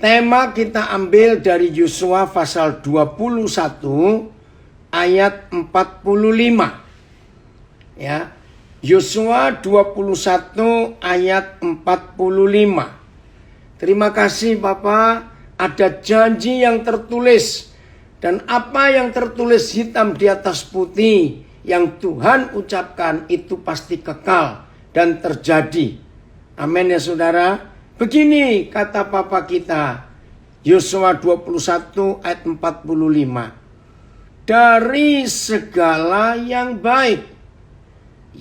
Tema kita ambil dari Yosua pasal 21 ayat 45. Ya. Yosua 21 ayat 45. Terima kasih Bapak, ada janji yang tertulis. Dan apa yang tertulis hitam di atas putih yang Tuhan ucapkan itu pasti kekal dan terjadi. Amin ya saudara. Begini kata Papa kita, Yosua 21 ayat 45. Dari segala yang baik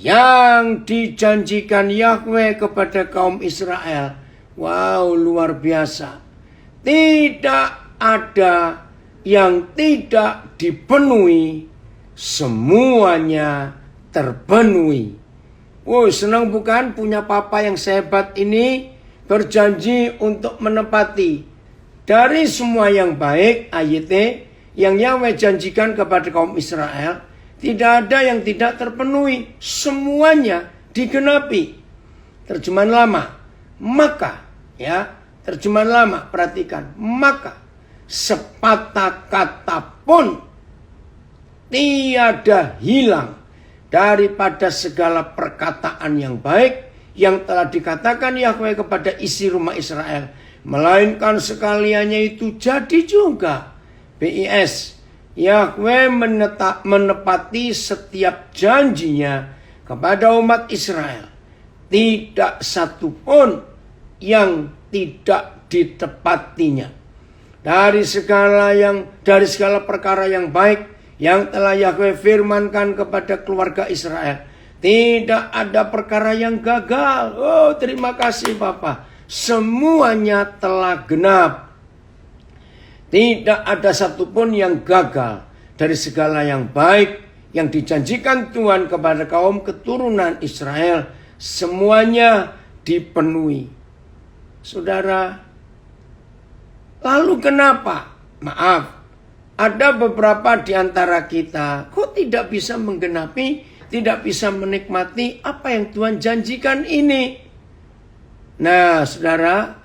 yang dijanjikan Yahweh kepada kaum Israel. Wow, luar biasa. Tidak ada yang tidak dipenuhi, semuanya terpenuhi. Wow, senang bukan punya Papa yang sehebat ini, berjanji untuk menepati dari semua yang baik, AYT, yang Yahweh janjikan kepada kaum Israel. Tidak ada yang tidak terpenuhi, semuanya digenapi. Terjemahan lama, maka, ya, terjemahan lama, perhatikan, maka sepatah kata pun tiada hilang daripada segala perkataan yang baik yang telah dikatakan Yahweh kepada isi rumah Israel, melainkan sekaliannya itu jadi juga. BIS, Yahweh menepati setiap janjinya kepada umat Israel. Tidak satu pun yang tidak ditepatinya. Dari segala perkara yang baik yang telah Yahweh firmankan kepada keluarga Israel, tidak ada perkara yang gagal. Oh, terima kasih Bapak. Semuanya telah genap. Tidak ada satupun yang gagal dari segala yang baik yang dijanjikan Tuhan kepada kaum keturunan Israel. Semuanya dipenuhi. Saudara, lalu kenapa? Maaf, ada beberapa di antara kita kok tidak bisa menggenapi, tidak bisa menikmati apa yang Tuhan janjikan ini. Nah, saudara,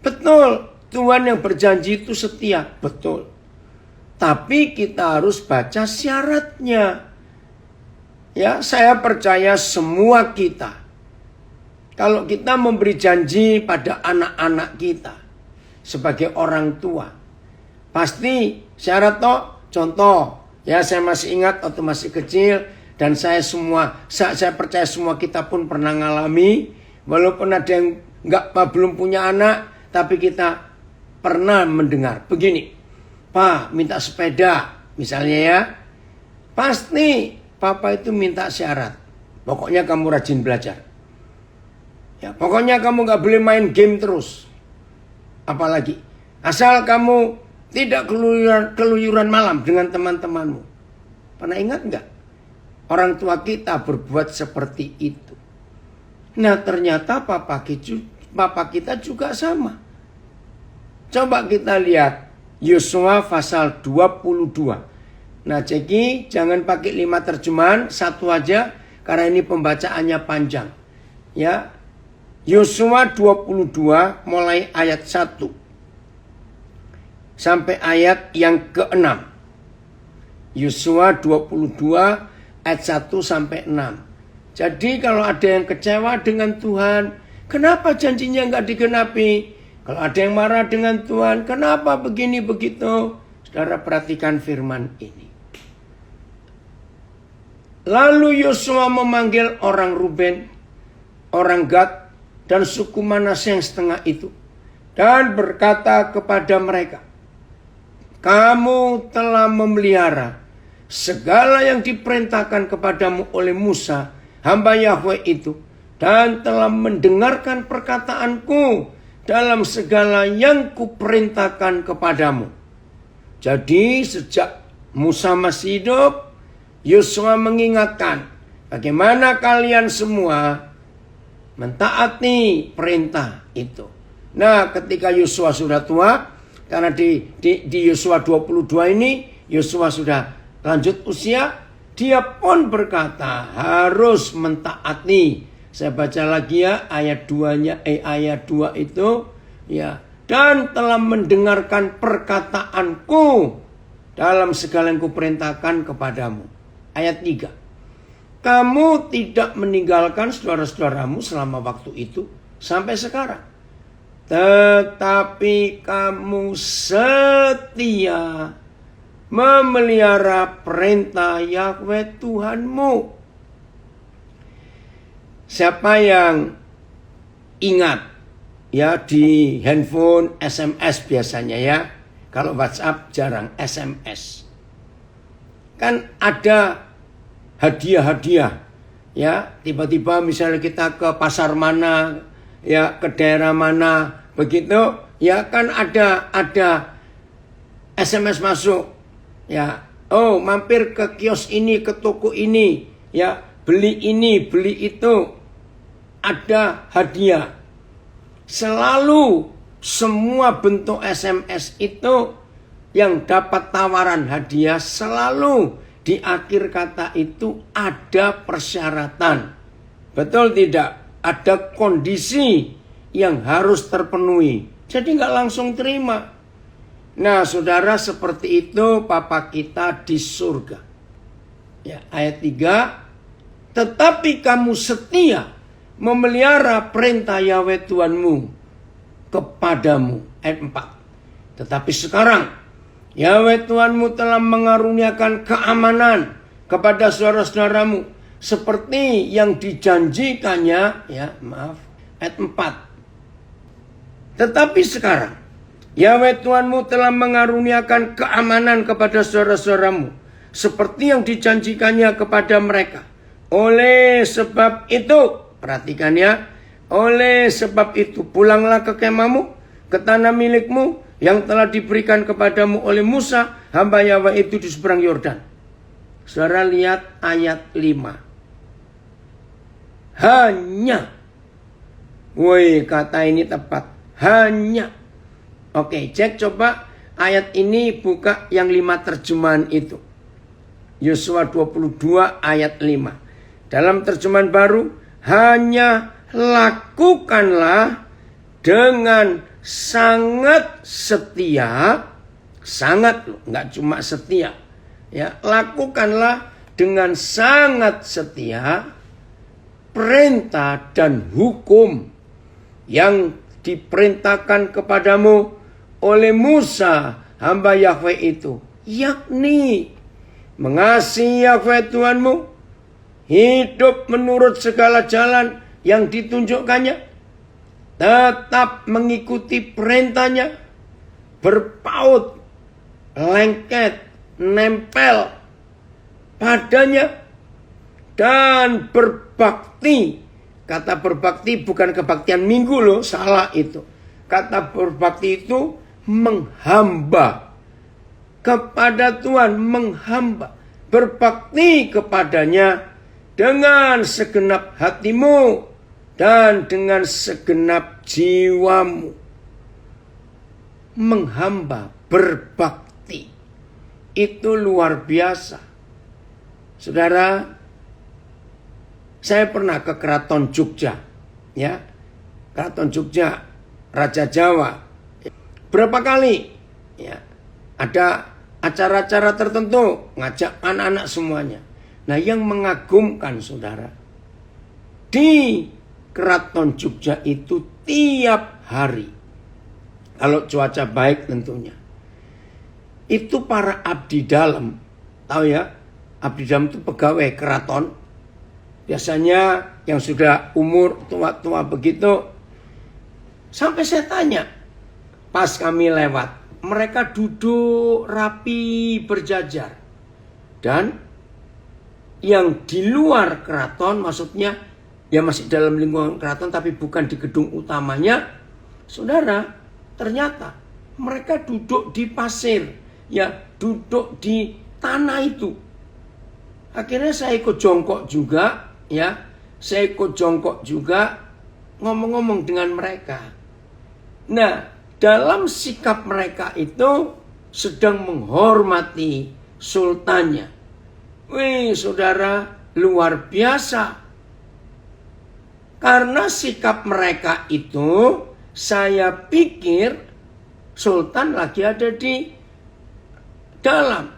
betul. Tuhan yang berjanji itu setia, betul. Tapi kita harus baca syaratnya. Ya, saya percaya semua kita, kalau kita memberi janji pada anak-anak kita sebagai orang tua, pasti syarat toh, contoh, ya saya masih ingat waktu masih kecil dan saya percaya semua kita pun pernah ngalami, walaupun ada yang belum punya anak, tapi kita pernah mendengar begini, Pak minta sepeda misalnya ya, pasti Papa itu minta syarat, pokoknya kamu rajin belajar, ya pokoknya kamu gak boleh main game terus, apalagi asal kamu tidak keluyuran malam dengan teman-temanmu. Pernah ingat gak orang tua kita berbuat seperti itu? Nah ternyata Papa kita juga sama. Coba kita lihat Yosua pasal 22. Nah Ceki jangan pakai 5 terjemahan, satu aja karena ini pembacaannya panjang. Ya, Yosua 22 mulai ayat 1 sampai ayat yang ke-6. Yosua 22 ayat 1 sampai 6. Jadi kalau ada yang kecewa dengan Tuhan, kenapa janjinya nggak digenapi? Kalau ada yang marah dengan Tuhan, kenapa begini begitu? Saudara perhatikan firman ini. Lalu Yosua memanggil orang Ruben, orang Gad, dan suku Manasye yang setengah itu, dan berkata kepada mereka, kamu telah memelihara segala yang diperintahkan kepadamu oleh Musa, hamba Yahweh itu, dan telah mendengarkan perkataanku dalam segala yang kuperintahkan kepadamu. Jadi sejak Musa masih hidup, Yosua mengingatkan bagaimana kalian semua mentaati perintah itu. Nah ketika Yosua sudah tua, karena di Yosua 22 ini Yosua sudah lanjut usia, dia pun berkata harus mentaati. Saya baca lagi ya ayat 2 itu ya, dan telah mendengarkan perkataanku dalam segala yang kuperintahkan kepadamu. Ayat 3. Kamu tidak meninggalkan saudara-saudaramu selama waktu itu sampai sekarang. Tetapi kamu setia memelihara perintah Yahweh Tuhanmu. Siapa yang ingat ya di handphone SMS biasanya ya. Kalau WhatsApp jarang SMS. Kan ada hadiah-hadiah ya, tiba-tiba misalnya kita ke pasar mana ya, ke daerah mana begitu ya, kan ada SMS masuk ya, oh mampir ke kios ini, ke toko ini ya, beli ini, beli itu, ada hadiah. Selalu semua bentuk SMS itu yang dapat tawaran hadiah, selalu di akhir kata itu ada persyaratan. Betul tidak? Ada kondisi yang harus terpenuhi. Jadi nggak langsung terima. Nah saudara, seperti itu Papa kita di surga. Ya, ayat 3. Tetapi kamu setia memelihara perintah Yahweh Tuhanmu kepadamu. Ayat 4. Tetapi sekarang Yahweh Tuhanmu telah mengaruniakan keamanan kepada saudara-saudaramu seperti yang dijanjikannya, ya maaf, ayat 4. Tetapi sekarang Yahweh Tuhanmu telah mengaruniakan keamanan kepada saudara-saudaramu seperti yang dijanjikannya kepada mereka. Oleh sebab itu, perhatikan ya, oleh sebab itu pulanglah ke kemahmu, ke tanah milikmu yang telah diberikan kepadamu oleh Musa, hamba Yahweh itu di seberang Yordan. Saudara lihat ayat 5. Hanya. Woi, kata ini tepat. Hanya. Oke, cek coba ayat ini, buka yang 5 terjemahan itu. Yosua 22 ayat 5. Dalam terjemahan baru, hanya lakukanlah dengan sangat setia, sangat loh, nggak cuma setia, ya, lakukanlah dengan sangat setia perintah dan hukum yang diperintahkan kepadamu oleh Musa hamba Yahweh itu, yakni mengasihi Yahweh Tuhanmu, hidup menurut segala jalan yang ditunjukkannya, tetap mengikuti perintahnya, berpaut, lengket, nempel padanya, dan berbakti. Kata berbakti bukan kebaktian minggu loh, salah itu. Kata berbakti itu menghamba kepada Tuhan, menghamba, berbakti kepadanya dengan segenap hatimu dan dengan segenap jiwamu. Menghamba, berbakti, itu luar biasa. Saudara, saya pernah ke Keraton Jogja, ya, Keraton Jogja, Raja Jawa. Berapa kali, ya, ada acara-acara tertentu, ngajak anak-anak semuanya. Nah, yang mengagumkan saudara, di Keraton Jogja itu tiap hari, kalau cuaca baik tentunya, itu para abdi dalam, tahu ya, abdi dalam itu pegawai keraton, biasanya yang sudah umur tua-tua begitu. Sampai saya tanya, pas kami lewat, mereka duduk rapi berjajar. Dan yang di luar keraton, maksudnya ya masih dalam lingkungan keraton tapi bukan di gedung utamanya, saudara, ternyata mereka duduk di pasir, ya, duduk di tanah itu. Akhirnya saya ikut jongkok juga, ya, saya ikut jongkok juga, ngomong-ngomong dengan mereka. Nah, dalam sikap mereka itu sedang menghormati sultannya. Wih, saudara, luar biasa. Karena sikap mereka itu, saya pikir Sultan lagi ada di dalam.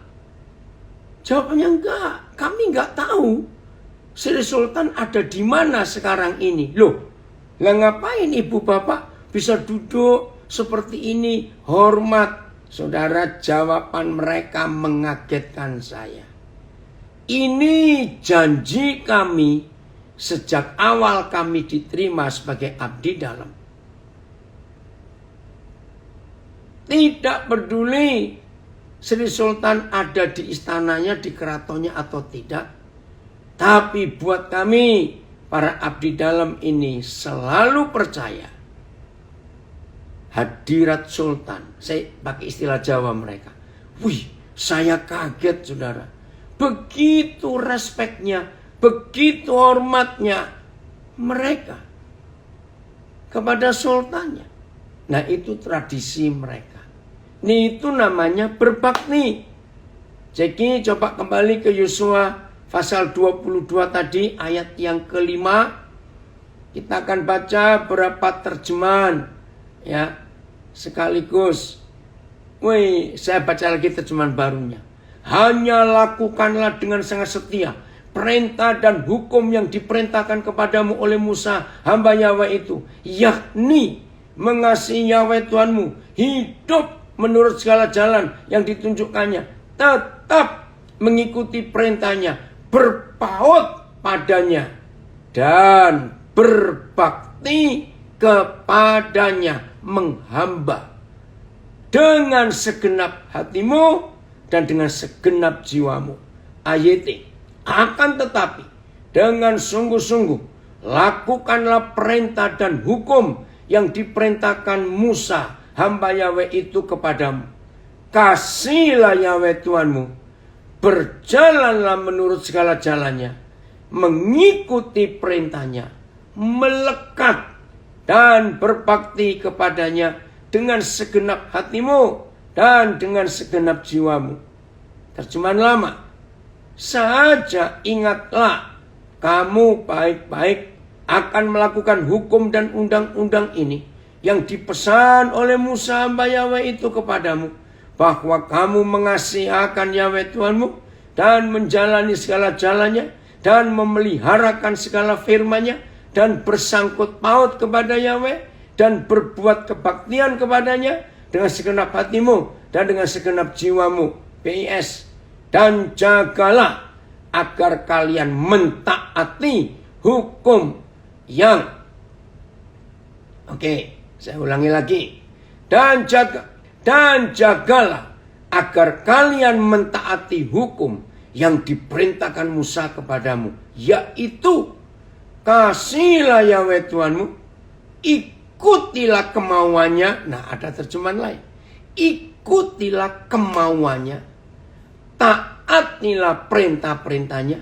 Jawabannya enggak, kami enggak tahu Sri Sultan ada di mana sekarang ini. Loh, lah ngapain ibu bapak bisa duduk seperti ini, hormat. Saudara, jawaban mereka mengagetkan saya. Ini janji kami sejak awal kami diterima sebagai abdi dalam. Tidak peduli Sri Sultan ada di istananya, di keratonnya atau tidak. Tapi buat kami, para abdi dalam ini selalu percaya hadirat Sultan. Saya pakai istilah Jawa mereka. Wih, saya kaget saudara. Begitu respeknya, begitu hormatnya mereka kepada sultannya. Nah, itu tradisi mereka. Ini itu namanya berbakti. Jadi coba kembali ke Yosua pasal 22 tadi, ayat yang kelima. Kita akan baca beberapa terjemahan ya sekaligus. Saya baca lagi terjemahan barunya. Hanya lakukanlah dengan sangat setia perintah dan hukum yang diperintahkan kepadamu oleh Musa hamba Yahweh itu, yakni mengasihi Yahweh Tuhanmu, hidup menurut segala jalan yang ditunjukkannya, tetap mengikuti perintahnya, berpaut padanya, dan berbakti kepadanya, menghamba dengan segenap hatimu dan dengan segenap jiwamu. Ayat akan tetapi dengan sungguh-sungguh lakukanlah perintah dan hukum yang diperintahkan Musa hamba Yahweh itu kepadamu. Kasihilah Yahweh Tuhanmu, berjalanlah menurut segala jalannya, mengikuti perintahnya, melekat dan berbakti kepadanya dengan segenap hatimu dan dengan segenap jiwamu. Terjemahan lama. Saja ingatlah kamu baik-baik akan melakukan hukum dan undang-undang ini yang dipesan oleh Musa hamba Yahweh itu kepadamu, bahwa kamu mengasihi akan Yahweh Tuhanmu dan menjalani segala jalannya dan memeliharakan segala firman-Nya dan bersangkut paut kepada Yahweh dan berbuat kebaktian kepadanya dengan segenap hatimu dan dengan segenap jiwamu. PIS. Dan jagalah agar kalian mentaati hukum yang, saya ulangi lagi. Dan jagalah agar kalian mentaati hukum yang diperintahkan Musa kepadamu, yaitu kasihilah Yahweh Tuhanmu, ikutilah kemauannya. Nah, ada terjemahan lain. Ikutilah kemauannya, taatilah perintah-perintahnya,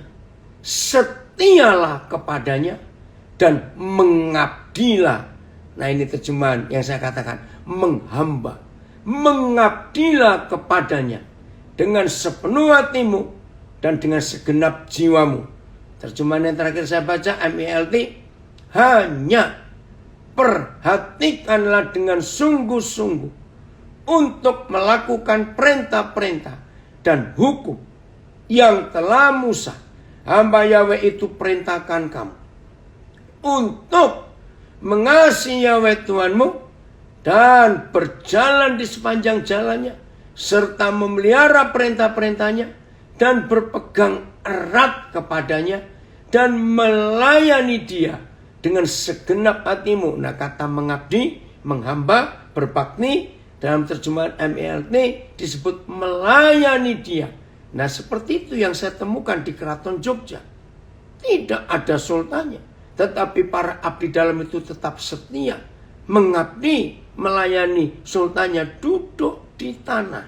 setialah kepadanya, dan mengabdilah. Nah, ini terjemahan yang saya katakan, menghamba. Mengabdilah kepadanya dengan sepenuh hatimu dan dengan segenap jiwamu. Terjemahan yang terakhir saya baca, MELT, hanya perhatikanlah dengan sungguh-sungguh untuk melakukan perintah-perintah dan hukum yang telah Musa hamba Yahweh itu perintahkan kamu, untuk mengasihi Yahweh Tuhanmu dan berjalan di sepanjang jalannya, serta memelihara perintah-perintahnya dan berpegang erat kepadanya dan melayani dia dengan segenap hatimu. Nah, kata mengabdi, menghamba, berbakti dalam terjemahan MELT disebut melayani dia. Nah, seperti itu yang saya temukan di Keraton Jogja. Tidak ada sultannya, tetapi para abdi dalam itu tetap setia, mengabdi, melayani sultannya, duduk di tanah.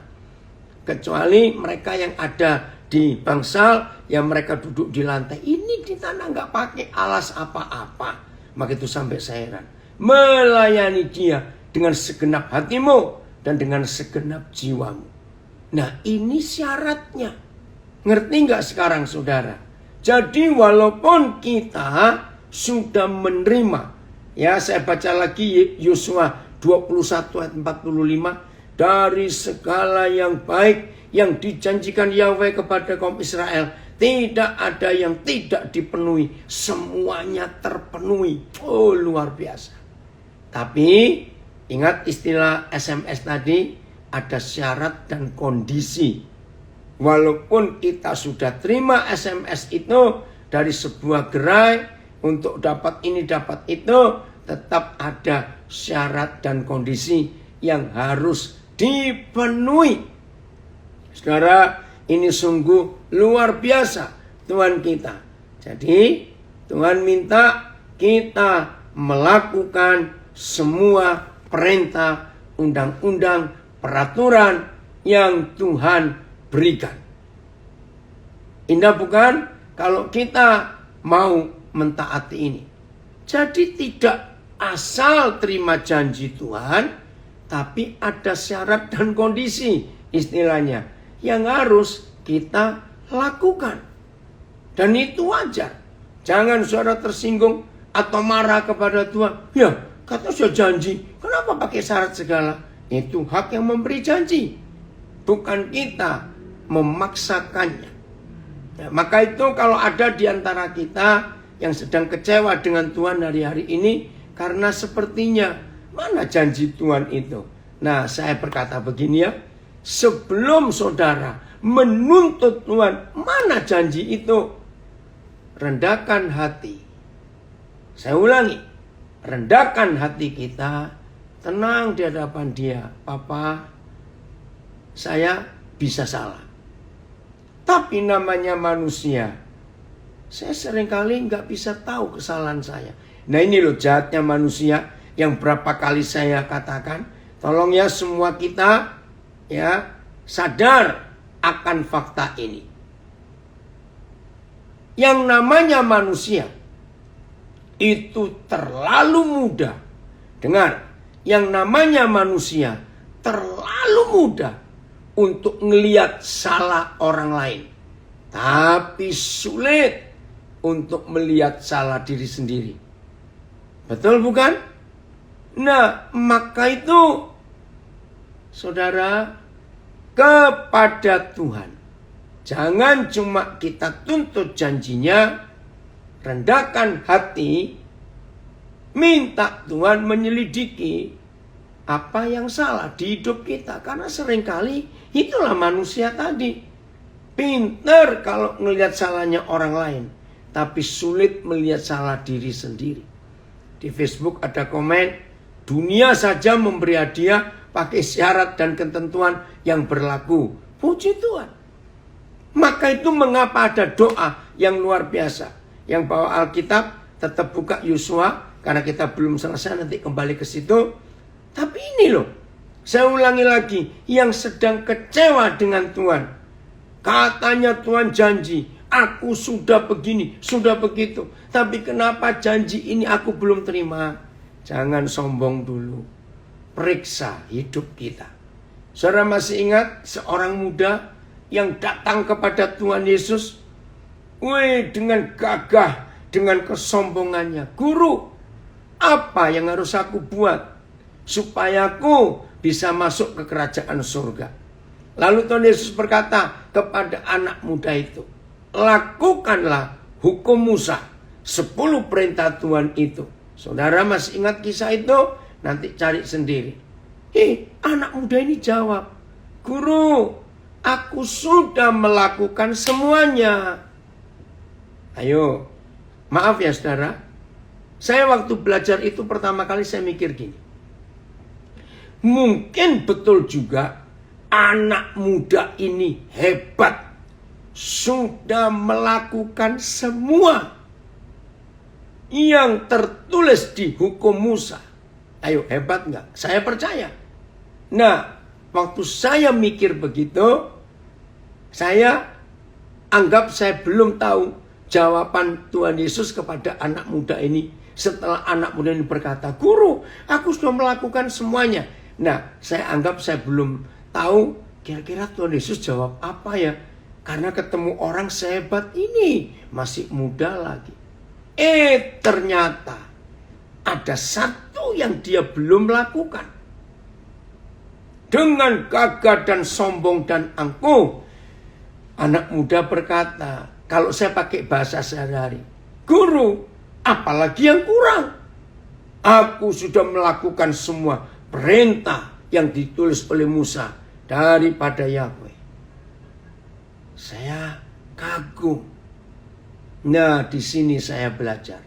Kecuali mereka yang ada di Bangsal, yang mereka duduk di lantai. Ini di tanah nggak pakai alas apa-apa. Maka itu sampai saya heran. Melayani dia dengan segenap hatimu dan dengan segenap jiwamu. Nah, ini syaratnya. Ngerti nggak sekarang saudara? Jadi walaupun kita sudah menerima, ya saya baca lagi Yosua 21 ayat 45, dari segala yang baik yang dijanjikan Yahweh kepada kaum Israel, tidak ada yang tidak dipenuhi. Semuanya terpenuhi. Oh, luar biasa. Tapi ingat istilah SMS tadi, ada syarat dan kondisi. Walaupun kita sudah terima SMS itu dari sebuah gerai untuk dapat ini dapat itu, tetap ada syarat dan kondisi yang harus dipenuhi. Saudara, ini sungguh luar biasa Tuhan kita. Jadi Tuhan minta kita melakukan semua perintah, undang-undang, peraturan yang Tuhan berikan. Indah bukan kalau kita mau mentaati ini. Jadi tidak asal terima janji Tuhan, tapi ada syarat dan kondisi istilahnya yang harus kita lakukan. Dan itu wajar. Jangan saudara tersinggung atau marah kepada Tuhan. Ya, kata sudah janji, kenapa pakai syarat segala? Itu hak yang memberi janji, bukan kita memaksakannya. Ya, maka itu kalau ada di antara kita yang sedang kecewa dengan Tuhan hari ini, karena sepertinya mana janji Tuhan itu. Nah, saya berkata begini ya, sebelum saudara menuntut Tuhan, mana janji itu? Rendahkan hati. Saya ulangi, rendahkan hati kita, tenang di hadapan Dia. Papa, saya bisa salah. Tapi namanya manusia, saya seringkali nggak bisa tahu kesalahan saya. Nah ini loh jahatnya manusia yang berapa kali saya katakan. Tolong ya semua kita ya sadar akan fakta ini. Yang namanya manusia itu terlalu mudah. Dengar, yang namanya manusia terlalu mudah untuk ngelihat salah orang lain, tapi sulit untuk melihat salah diri sendiri. Betul bukan? Nah, maka itu saudara, kepada Tuhan jangan cuma kita tuntut janjinya, rendahkan hati, minta Tuhan menyelidiki apa yang salah di hidup kita. Karena seringkali itulah manusia tadi. Pinter kalau melihat salahnya orang lain, tapi sulit melihat salah diri sendiri. Di Facebook ada komen, dunia saja memberi hadiah pakai syarat dan ketentuan yang berlaku. Puji Tuhan. Maka itu mengapa ada doa yang luar biasa. Yang bawa Alkitab tetap buka Yosua, karena kita belum selesai, nanti kembali ke situ. Tapi ini loh, saya ulangi lagi, yang sedang kecewa dengan Tuhan. Katanya Tuhan janji, aku sudah begini, sudah begitu. Tapi kenapa janji ini aku belum terima? Jangan sombong dulu. Periksa hidup kita. Saudara masih ingat seorang muda yang datang kepada Tuhan Yesus? Dengan gagah, dengan kesombongannya. Guru, apa yang harus aku buat supaya aku bisa masuk ke kerajaan surga? Lalu Tuhan Yesus berkata kepada anak muda itu, lakukanlah hukum Musa, 10 perintah Tuhan itu. Saudara masih ingat kisah itu? Nanti cari sendiri. Anak muda ini jawab, Guru, aku sudah melakukan semuanya. Ayo, maaf ya saudara, saya waktu belajar itu pertama kali saya mikir gini, mungkin betul juga anak muda ini hebat, sudah melakukan semua yang tertulis di hukum Musa. Ayo, hebat nggak? Saya percaya. Nah, waktu saya mikir begitu, saya anggap saya belum tahu jawaban Tuhan Yesus kepada anak muda ini. Setelah anak muda ini berkata, Guru, aku sudah melakukan semuanya. Nah, saya anggap saya belum tahu kira-kira Tuhan Yesus jawab apa ya. Karena ketemu orang sehebat ini, masih muda lagi. Ternyata ada satu yang dia belum lakukan. dengan gagah dan sombong dan angkuh. Anak muda berkata, kalau saya pakai bahasa sehari-hari, Guru, apalagi yang kurang? Aku sudah melakukan semua perintah yang ditulis oleh Musa daripada Yahweh. Saya kagum. Nah, di sini saya belajar.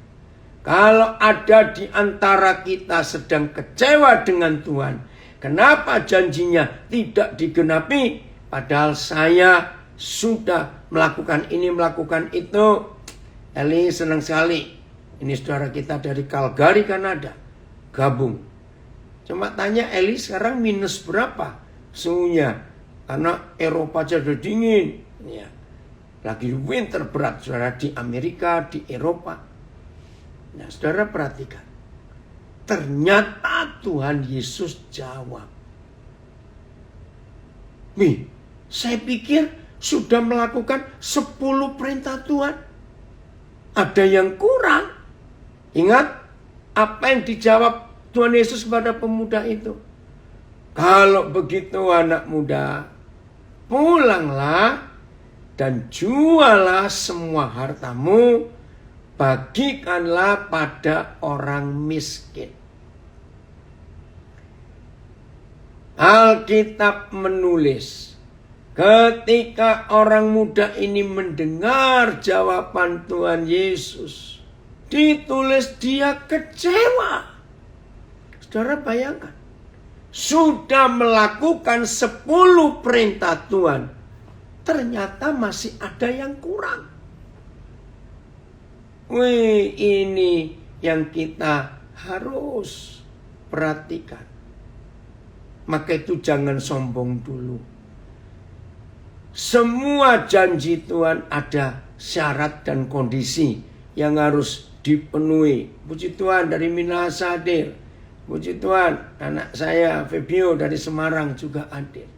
Kalau ada di antara kita sedang kecewa dengan Tuhan, kenapa janjinya tidak digenapi? Padahal saya sudah melakukan ini, melakukan itu. Eli senang sekali. Ini saudara kita dari Calgary, Kanada. Gabung. Cuma tanya Eli sekarang minus berapa suhunya. Karena Eropa jadi dingin. Ya. Lagi winter berat saudara di Amerika, di Eropa. Nah saudara perhatikan. Ternyata Tuhan Yesus jawab. Nih, saya pikir sudah melakukan 10 perintah Tuhan. Ada yang kurang. Ingat apa yang dijawab Tuhan Yesus kepada pemuda itu. Kalau begitu anak muda, pulanglah dan jualah semua hartamu, bagikanlah pada orang miskin. Alkitab menulis, ketika orang muda ini mendengar jawaban Tuhan Yesus, ditulis dia kecewa. Saudara bayangkan, sudah melakukan 10 perintah Tuhan, ternyata masih ada yang kurang. Wih, ini yang kita harus perhatikan. Maka itu jangan sombong dulu. Semua janji Tuhan ada syarat dan kondisi yang harus dipenuhi. Puji Tuhan dari Minahasa hadir. Puji Tuhan anak saya Febio dari Semarang juga hadir.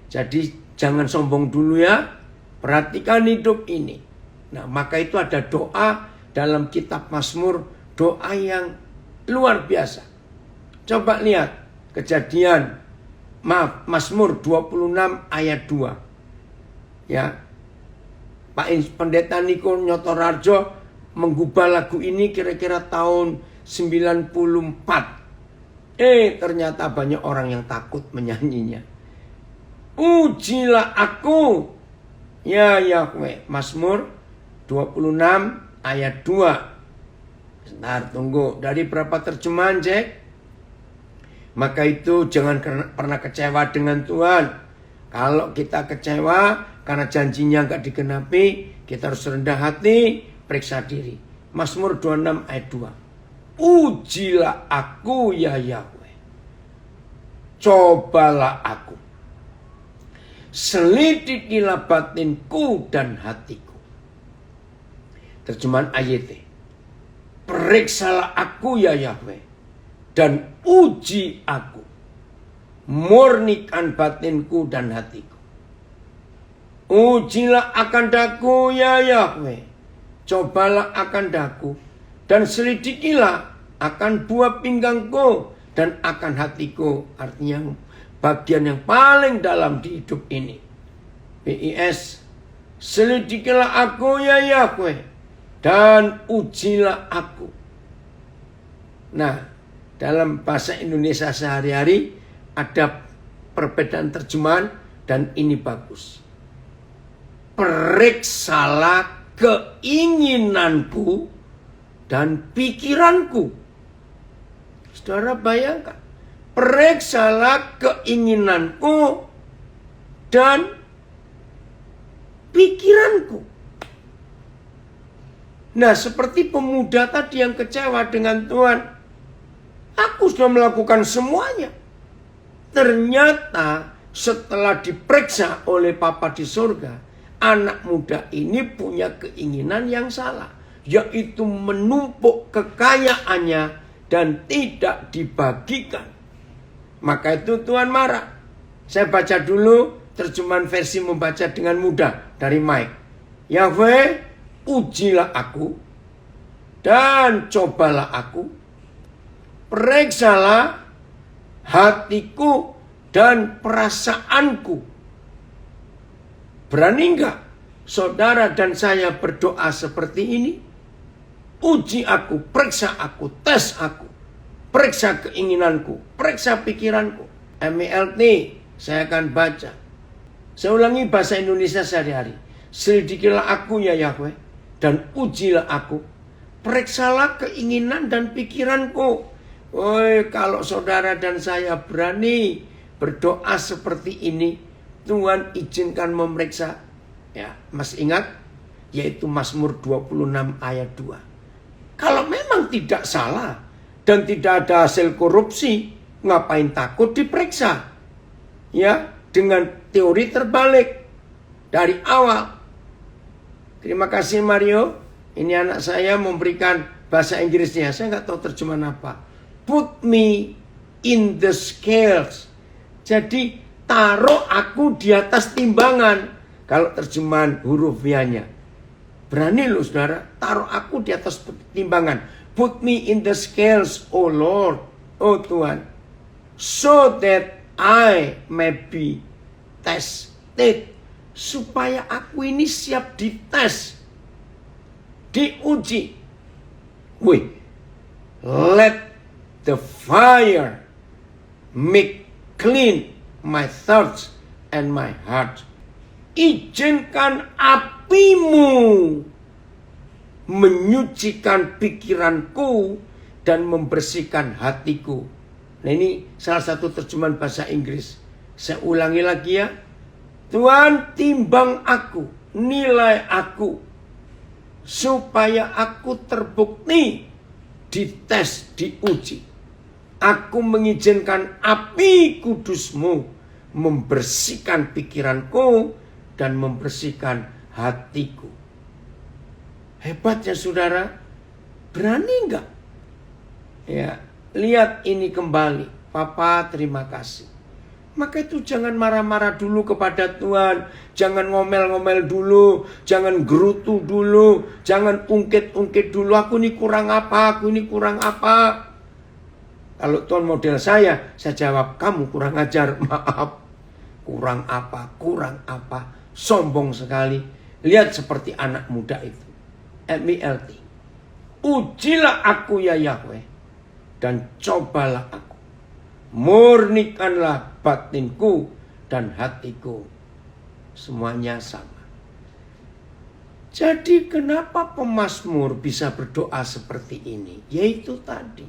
Jadi jangan sombong dulu ya. Perhatikan hidup ini. Nah maka itu ada doa dalam kitab Mazmur. Doa yang luar biasa. Coba lihat Kejadian, Mazmur 26 ayat 2. Ya, Pak Pendeta Niko Nyotorarjo menggubah lagu ini kira-kira tahun 94. Ternyata banyak orang yang takut menyanyinya. Ujilah aku, ya Yahweh. Mazmur 26 ayat 2. Sebentar, tunggu. Dari berapa terjemahan, Jack? Maka itu jangan pernah kecewa dengan Tuhan. Kalau kita kecewa karena janjinya nggak digenapi, kita harus rendah hati, periksa diri. Mazmur 26 ayat 2. Ujilah aku ya Yahweh. Cobalah aku. Selidikilah batinku dan hatiku. Terjemahan AYT. Periksalah aku ya Yahweh. Dan uji aku, murnikan batinku dan hatiku. Ujilah akan daku ya Yahweh, cobalah akan daku, dan selidikilah akan buah pinggangku dan akan hatiku. Artinya bagian yang paling dalam di hidup ini. PIS, selidikilah aku ya Yahweh, dan ujilah aku. Nah, dalam bahasa Indonesia sehari-hari ada perbedaan terjemahan dan ini bagus. Periksalah keinginanku dan pikiranku. Saudara bayangkan. Periksalah keinginanku dan pikiranku. Nah, seperti pemuda tadi yang kecewa dengan Tuhan. Aku sudah melakukan semuanya. Ternyata setelah diperiksa oleh Papa di surga, anak muda ini punya keinginan yang salah. Yaitu menumpuk kekayaannya dan tidak dibagikan. Maka itu Tuhan marah. Saya baca dulu terjemahan versi membaca dengan mudah dari Mike. Yahweh, ujilah aku dan cobalah aku. Periksalah hatiku dan perasaanku. Berani enggak saudara dan saya berdoa seperti ini? Uji aku, periksa aku, tes aku, periksa keinginanku, periksa pikiranku. MELT, saya akan baca. Saya ulangi bahasa Indonesia sehari-hari. Selidikilah aku ya Yahweh, dan ujilah aku. Periksalah keinginan dan pikiranku. Woi, kalau saudara dan saya berani berdoa seperti ini, Tuhan izinkan memeriksa. Ya, masih ingat? Yaitu Mazmur 26 ayat 2. Kalau memang tidak salah dan tidak ada hasil korupsi, ngapain takut diperiksa? Ya, dengan teori terbalik dari awal. Terima kasih Mario. Ini anak saya memberikan bahasa Inggrisnya. Saya nggak tahu terjemahan apa. Put me in the scales. Jadi taruh aku di atas timbangan. Kalau terjemahan hurufiahnya. Berani loh saudara, taruh aku di atas timbangan. Put me in the scales, oh Lord, oh Tuhan. So that I may be tested. Supaya aku ini siap dites. Diuji. Wih, let the fire make clean my thoughts and my heart. Izinkan apimu menyucikan pikiranku dan membersihkan hatiku. Nah ini salah satu terjemahan bahasa Inggris. Saya ulangi lagi ya. Tuhan timbang aku, nilai aku. Supaya aku terbukti, dites, diuji. Aku mengizinkan api kudusmu membersihkan pikiranku dan membersihkan hatiku. Hebatnya saudara, berani enggak? Ya, lihat ini kembali. Papa terima kasih. Maka itu jangan marah-marah dulu kepada Tuhan. Jangan ngomel-ngomel dulu. Jangan gerutu dulu. Jangan ungkit-ungkit dulu. Aku ini kurang apa? Aku ini kurang apa? Kalau Tuhan model saya jawab, kamu kurang ajar. Maaf. Kurang apa? Kurang apa? Sombong sekali. Lihat seperti anak muda itu. MELT. Ujilah aku ya Yahweh. Dan cobalah aku. Murnikanlah batinku dan hatiku. Semuanya sama. Jadi kenapa pemazmur bisa berdoa seperti ini? Yaitu tadi.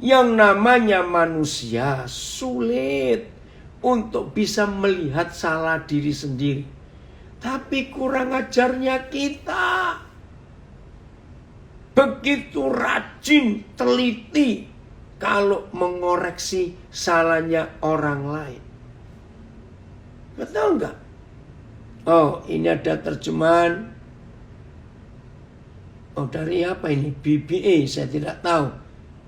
Yang namanya manusia sulit untuk bisa melihat salah diri sendiri. Tapi kurang ajarnya kita. Begitu rajin, teliti kalau mengoreksi salahnya orang lain. Betul enggak? Oh, ini ada terjemahan. Oh, dari apa ini? BBA, saya tidak tahu.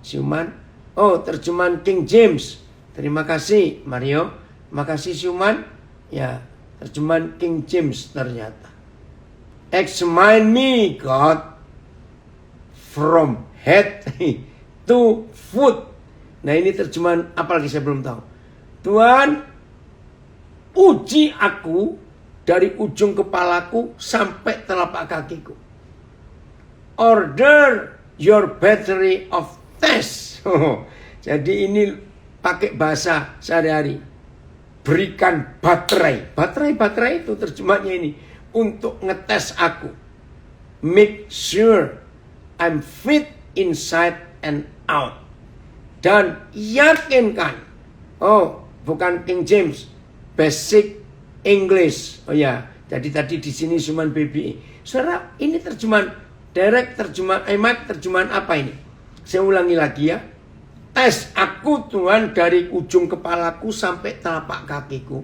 Cuman, oh terjemahan King James. Terima kasih Mario. Makasih Syuman. Ya, terjemahan King James ternyata. Examine me God from head to foot. Nah ini terjemahan apa lagi saya belum tahu. Tuhan, uji aku dari ujung kepalaku sampai telapak kakiku. Order your battery of test. Jadi ini pakai bahasa sehari-hari. Berikan baterai. Baterai itu terjemahnya ini. Untuk ngetes aku. Make sure I'm fit inside and out. Dan yakinkan. Oh, bukan King James. Basic English. Oh ya, jadi tadi di sini cuma BBI. Saudara, ini terjemahan direct, terjemahan IMAC, terjemahan apa ini? Saya ulangi lagi ya. Tes aku Tuhan dari ujung kepalaku sampai telapak kakiku.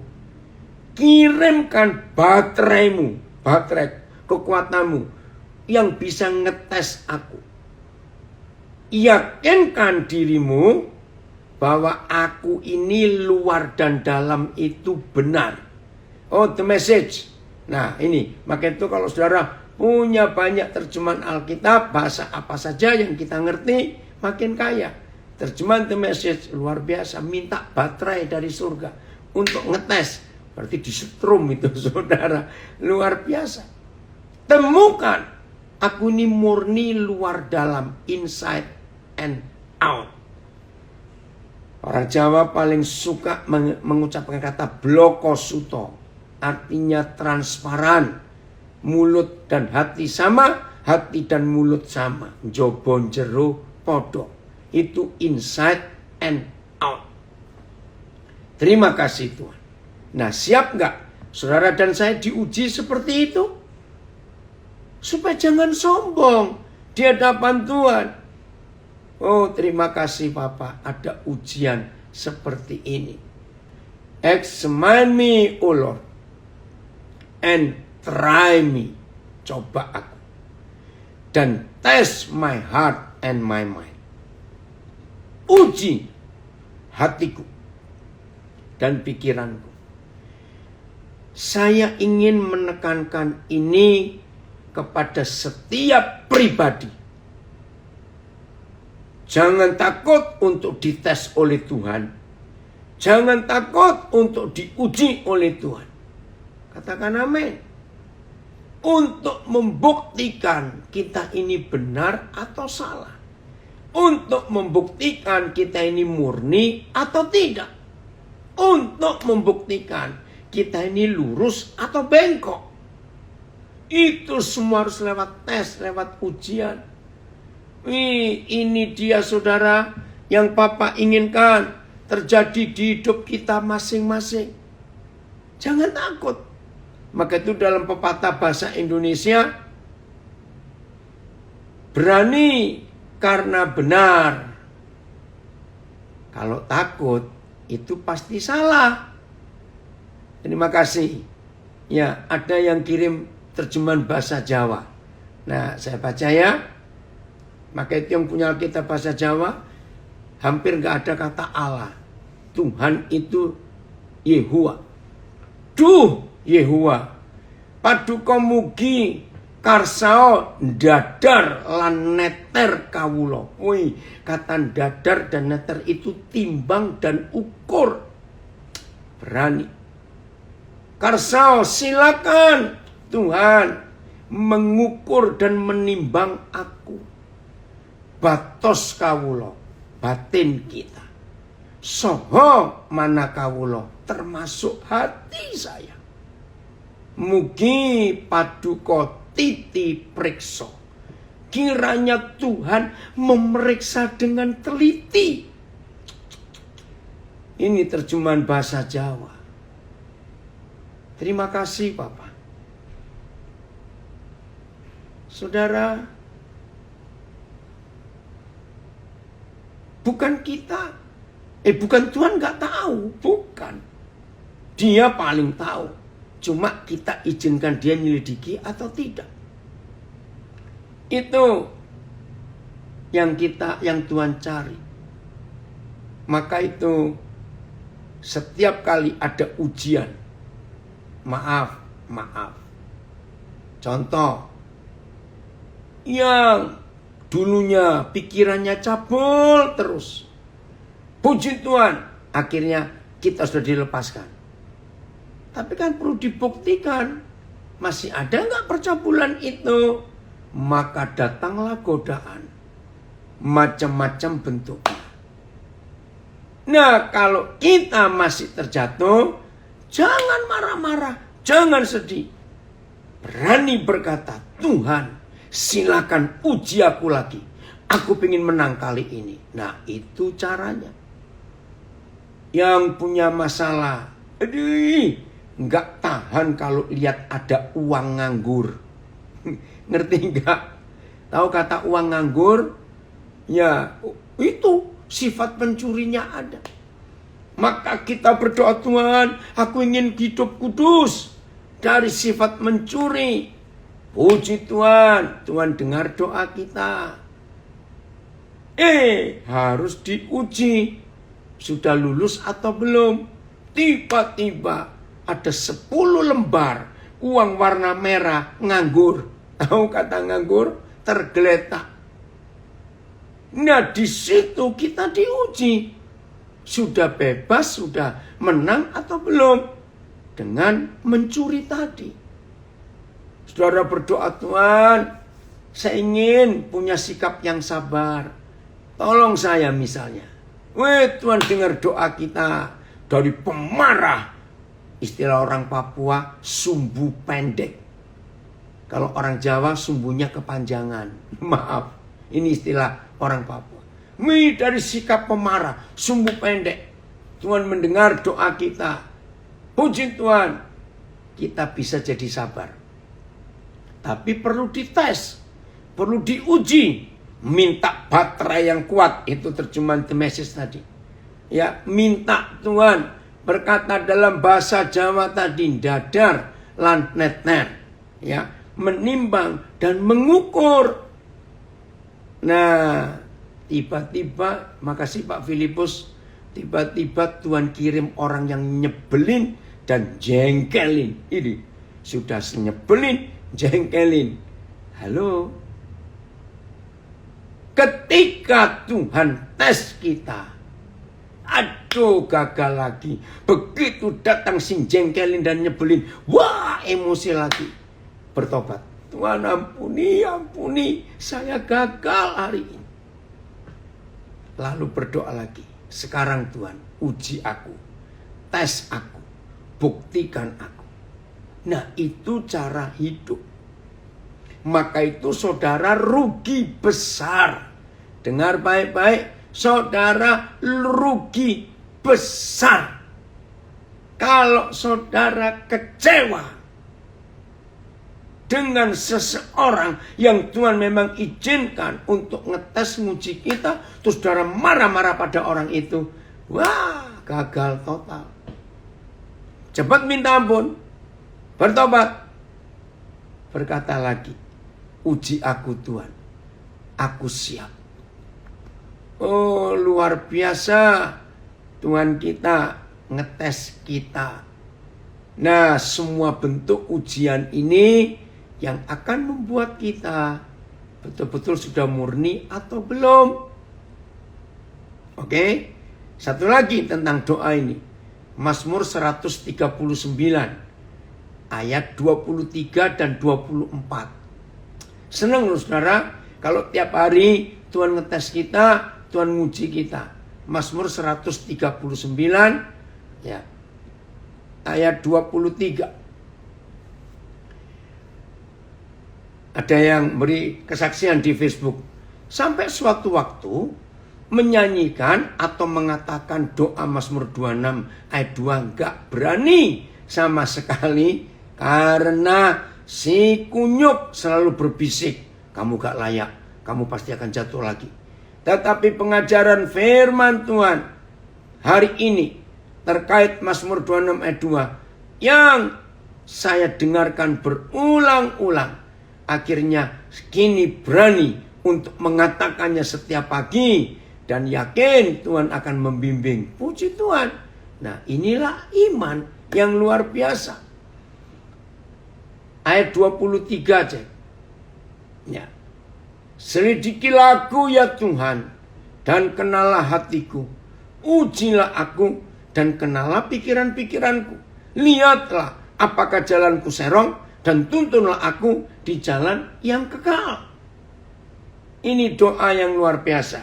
Kirimkan bateraimu, baterai kekuatanmu yang bisa ngetes aku. Yakinkan dirimu bahwa aku ini luar dan dalam itu benar. Oh, the message. Nah, ini. Maka itu kalau saudara punya banyak terjemahan Alkitab, bahasa apa saja yang kita ngerti, makin kaya. Terjemahan The Message luar biasa. Minta baterai dari surga untuk ngetes. Berarti disetrum itu saudara. Luar biasa. Temukan. Aku ini murni luar dalam. Inside and out. Orang Jawa paling suka mengucapkan kata blokosuto. Artinya transparan. Mulut dan hati sama. Hati dan mulut sama. Njobon jero podo. Itu inside and out. Terima kasih Tuhan. Nah, siap nggak saudara dan saya diuji seperti itu? Supaya jangan sombong di hadapan Tuhan. Oh, terima kasih Bapak, ada ujian seperti ini. Examine me, O Lord, and try me. Coba aku. Dan test my heart and my mind. Uji hatiku dan pikiranku. Saya ingin menekankan ini kepada setiap pribadi. Jangan takut untuk dites oleh Tuhan. Jangan takut untuk diuji oleh Tuhan. Katakan amin. Untuk membuktikan kita ini benar atau salah. Untuk membuktikan kita ini murni atau tidak. Untuk membuktikan kita ini lurus atau bengkok. Itu semua harus lewat tes, lewat ujian. Ini dia saudara yang Papa inginkan terjadi di hidup kita masing-masing. Jangan takut. Maka itu dalam pepatah bahasa Indonesia, berani karena benar. Kalau takut itu pasti salah. Terima kasih. Ya, ada yang kirim terjemahan bahasa Jawa. Nah, saya baca ya. Maka itu yang punya Alkitab bahasa Jawa, hampir gak ada kata Allah. Tuhan itu Yehuwa. Duh Yehuwa. Paduka mugi karsao dadar lan neter kawulo. Wih, kata dadar dan neter itu timbang dan ukur. Berani. Karsao, silakan Tuhan mengukur dan menimbang aku. Batos kawulo, batin kita. Soho mana kawulo, termasuk hati saya. Mugi paduka titi prikso. Kiranya Tuhan memeriksa dengan teliti. Ini terjemahan bahasa Jawa. Terima kasih Bapak. Saudara, bukan kita, bukan Tuhan gak tahu, bukan. Dia paling tahu. Cuma kita izinkan dia nyelidiki atau tidak. Itu yang Tuhan cari. Maka itu setiap kali ada ujian, maaf. Contoh, yang dulunya pikirannya cabul terus. Puji Tuhan, akhirnya kita sudah dilepaskan. Tapi kan perlu dibuktikan, masih ada nggak percabulan itu? Maka datanglah godaan, macam-macam bentuknya. Nah, kalau kita masih terjatuh, jangan marah-marah, jangan sedih. Berani berkata, Tuhan, silakan uji aku lagi. Aku ingin menang kali ini. Nah, itu caranya. Yang punya masalah, nggak tahan kalau lihat ada uang nganggur. Ngerti nggak? Tahu kata uang nganggur? Ya, itu sifat pencurinya ada. Maka kita berdoa, Tuhan, aku ingin hidup kudus dari sifat mencuri. Puji Tuhan, Tuhan dengar doa kita. Harus diuji. Sudah lulus atau belum? Tiba-tiba ada 10 lembar uang warna merah nganggur. Tahu kata nganggur? Tergeletak. Nah, di situ kita diuji. Sudah bebas, sudah menang atau belum? Dengan mencuri tadi. Saudara berdoa, Tuhan, saya ingin punya sikap yang sabar. Tolong saya misalnya. Tuhan dengar doa kita. Dari pemarah. Istilah orang Papua, sumbu pendek. Kalau orang Jawa, sumbunya kepanjangan. Maaf, ini istilah orang Papua. Dari sikap pemarah, sumbu pendek. Tuhan mendengar doa kita. Puji Tuhan, kita bisa jadi sabar. Tapi perlu dites, perlu diuji. Minta baterai yang kuat, itu terjemahan The Message tadi. Ya, minta Tuhan berkata dalam bahasa Jawa tadi, dadar lan netner. Ya, menimbang dan mengukur. Nah, tiba-tiba, makasih Pak Filipus, tiba-tiba Tuhan kirim orang yang nyebelin dan jengkelin. Ini sudah nyebelin, jengkelin. Halo. Ketika Tuhan tes kita, aduh gagal lagi. Begitu datang si jengkelin dan nyebelin, wah emosi lagi. Bertobat. Tuhan ampuni, ampuni, saya gagal hari ini. Lalu berdoa lagi. Sekarang Tuhan, uji aku. Tes aku. Buktikan aku. Nah, itu cara hidup. Maka itu saudara rugi besar. Dengar baik-baik. Saudara rugi besar. Kalau saudara kecewa dengan seseorang yang Tuhan memang izinkan untuk ngetes nguji kita, terus saudara marah-marah pada orang itu, wah, gagal total. Cepat minta ampun, bertobat, berkata lagi, uji aku Tuhan, aku siap. Oh, luar biasa Tuhan kita ngetes kita. Nah, semua bentuk ujian ini yang akan membuat kita betul-betul sudah murni atau belum. Oke, satu lagi tentang doa ini. Mazmur 139 ayat 23 dan 24. Senang loh saudara, kalau tiap hari Tuhan ngetes kita, Tuhan nguji kita. Mazmur 139 ya, ayat 23. Ada yang beri kesaksian di Facebook. Sampai suatu waktu menyanyikan atau mengatakan doa Mazmur 26 ayat 2 enggak berani sama sekali. Karena si kunyuk selalu berbisik, kamu gak layak, kamu pasti akan jatuh lagi. Tetapi pengajaran firman Tuhan hari ini terkait Mazmur 26 ayat 2 yang saya dengarkan berulang-ulang, akhirnya kini berani untuk mengatakannya setiap pagi dan yakin Tuhan akan membimbing. Puji Tuhan. Nah, inilah iman yang luar biasa. Ayat 23 cek. Ya. Selidikilah aku ya Tuhan dan kenalah hatiku. Ujilah aku dan kenalah pikiran-pikiranku. Lihatlah apakah jalanku serong dan tuntunlah aku di jalan yang kekal. Ini doa yang luar biasa.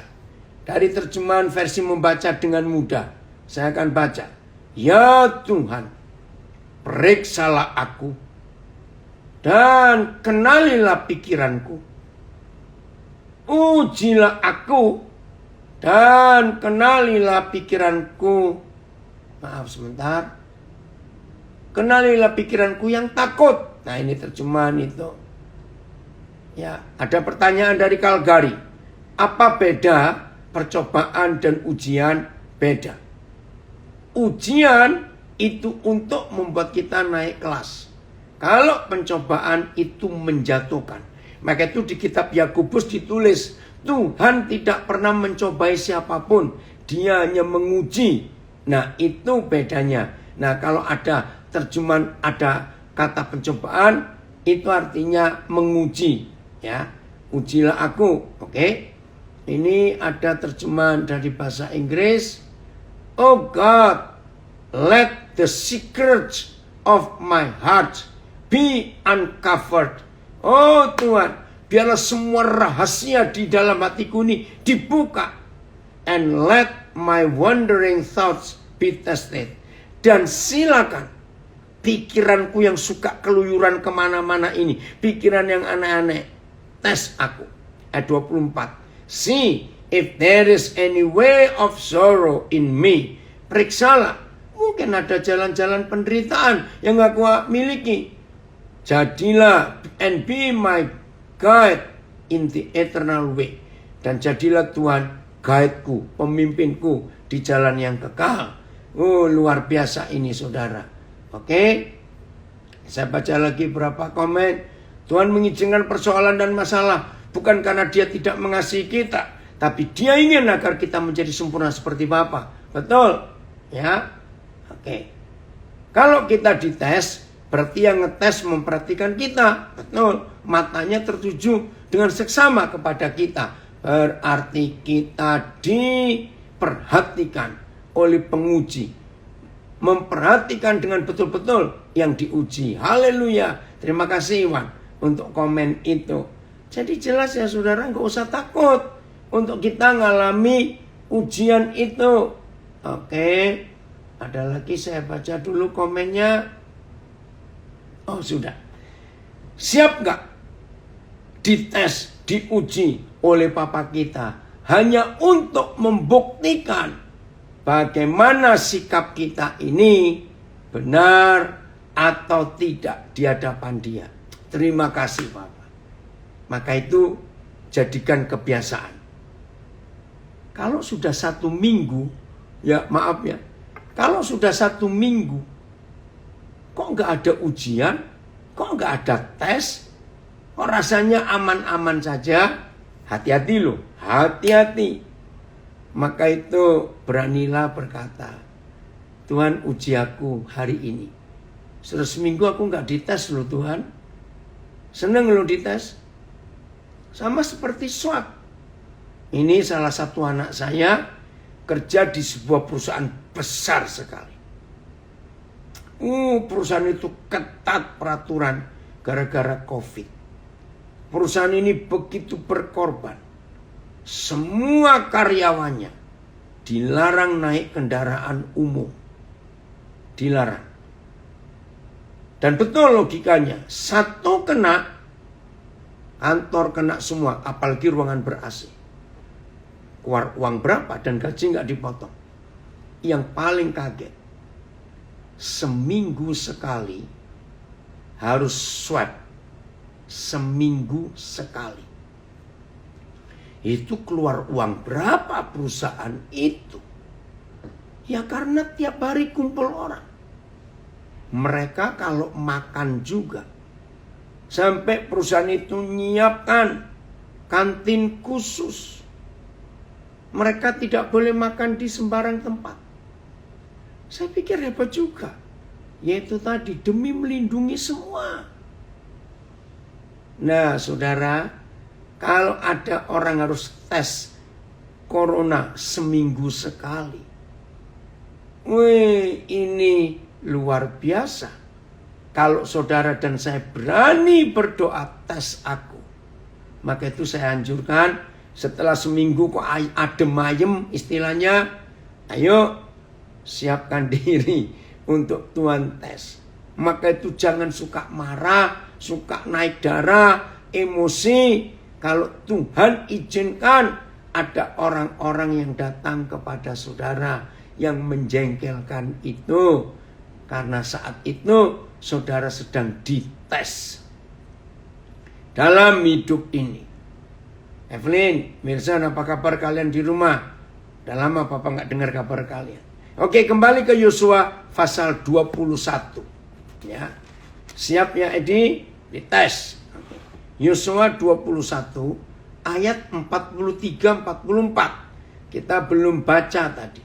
Dari terjemahan versi membaca dengan mudah, saya akan baca. Ya Tuhan, periksalah aku dan kenalilah pikiranku. Ujilah aku dan kenalilah pikiranku. Maaf sebentar. Kenalilah pikiranku yang takut. Nah, ini terjemahan itu. Ya, ada pertanyaan dari Calgary. Apa beda percobaan dan ujian? Beda. Ujian itu untuk membuat kita naik kelas. Kalau pencobaan itu menjatuhkan. Maka itu di kitab Yakobus ditulis, Tuhan tidak pernah mencobai siapapun. Dia hanya menguji. Nah, itu bedanya. Nah, kalau ada terjemahan, ada kata pencobaan, itu artinya menguji. Ya, ujilah aku. Oke. Ini ada terjemahan dari bahasa Inggris. Oh God, let the secrets of my heart be uncovered. Oh Tuhan, biarlah semua rahasia di dalam hatiku ini dibuka. And let my wandering thoughts be tested. Dan silakan pikiranku yang suka keluyuran kemana-mana ini, pikiran yang aneh-aneh, tes aku. Ayat 24. See if there is any way of sorrow in me. Periksalah, mungkin ada jalan-jalan penderitaan yang aku miliki. Jadilah and be my guide in the eternal way. Dan jadilah Tuhan guideku, pemimpinku di jalan yang kekal. Oh, luar biasa ini saudara. Oke. Saya baca lagi berapa komen. Tuhan mengizinkan persoalan dan masalah bukan karena dia tidak mengasihi kita, tapi dia ingin agar kita menjadi sempurna seperti Bapa. Betul? Ya. Oke. Kalau kita dites, berarti yang ngetes memperhatikan kita. Betul. Matanya tertuju dengan seksama kepada kita. Berarti kita diperhatikan oleh penguji. Memperhatikan dengan betul-betul yang diuji. Haleluya. Terima kasih Iwan untuk komen itu. Jadi jelas ya saudara, nggak usah takut untuk kita ngalami ujian itu. Oke. Ada lagi, saya baca dulu komennya. Oh sudah. Siap nggak dites, diuji oleh Papa kita hanya untuk membuktikan bagaimana sikap kita ini benar atau tidak di hadapan Dia. Terima kasih Bapak. Maka itu jadikan kebiasaan. Kalau sudah 1 minggu, ya maaf ya, kalau sudah 1 minggu, kok nggak ada ujian, kok nggak ada tes, kok rasanya aman-aman saja, hati-hati loh, hati-hati. Maka itu beranilah berkata, Tuhan uji aku hari ini. Sudah seminggu aku nggak dites loh Tuhan. Seneng loh dites. Sama seperti swab. Ini salah satu anak saya kerja di sebuah perusahaan besar sekali. Perusahaan itu ketat peraturan gara-gara COVID. Perusahaan ini begitu berkorban. Semua karyawannya dilarang naik kendaraan umum. Dilarang. Dan betul logikanya. Satu kena, kantor kena semua. Apalagi ruangan ber-AC. Keluar uang berapa dan gaji nggak dipotong. Yang paling kaget. Seminggu sekali harus swab. Seminggu sekali. Itu keluar uang berapa perusahaan itu? Ya karena tiap hari kumpul orang. Mereka kalau makan juga. Sampai perusahaan itu nyiapkan kantin khusus. Mereka tidak boleh makan di sembarang tempat. Saya pikir hebat juga. Yaitu tadi demi melindungi semua. Nah saudara, kalau ada orang harus tes corona seminggu sekali. Wih, ini luar biasa. Kalau saudara dan saya berani berdoa tes aku. Maka itu saya anjurkan setelah seminggu kok adem ayem istilahnya. Ayo siapkan diri untuk Tuhan tes. Maka itu jangan suka marah, suka naik darah, emosi. Kalau Tuhan izinkan ada orang-orang yang datang kepada saudara yang menjengkelkan itu. Karena saat itu saudara sedang dites dalam hidup ini. Evelyn, Mirza, apa kabar kalian di rumah? Udah lama Papa nggak dengar kabar kalian. Oke, kembali ke Yosua pasal 21. Ya. Siap ya Edi? Dites. Yosua 21 ayat 43-44. Kita belum baca tadi.